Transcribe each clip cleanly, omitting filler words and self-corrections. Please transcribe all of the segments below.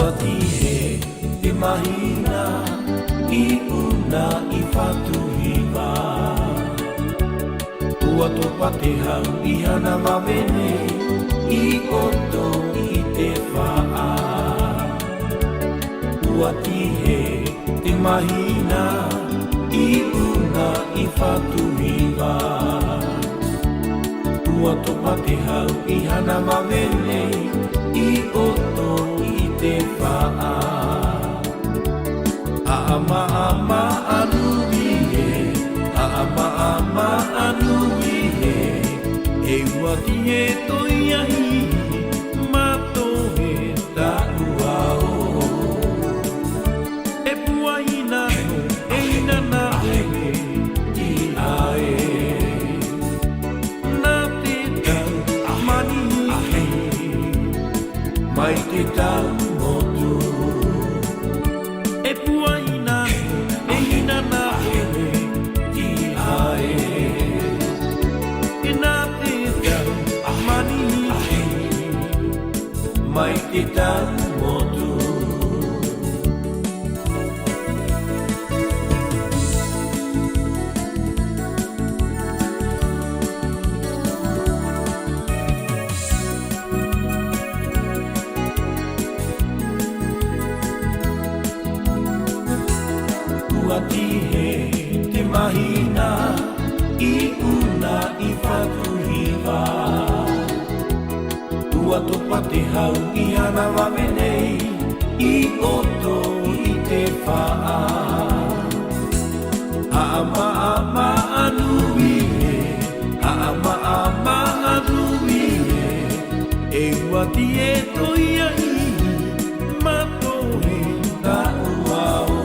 Ua tihe te mahina I una I Fatu Hiva. Ua topa te hau I hana mawene I oto I te whaa. Ua tihe te mahina I una I Fatu Hiva. Ua topa te hau I hana mawene I oto I te whaa. Ama ama anuie, ama ama anuie, e ua tihe toia hi, matohe tahua o. E puaina no, e ina na ue, I ae. Na te tau manihi, mai te tau motu. E puaina no, e ina na ue, I ae. E na te tau manihi, mai te tau motu. Ua tihe te mahina I una I Fatu Hiva. Ua topa te hau I hana wamenei I oto I te whaa. Ama ama anuie, ama ama anuie, e ua tihe toia I matohe tahua o.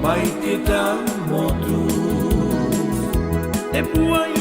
Mai te tau motu, e puai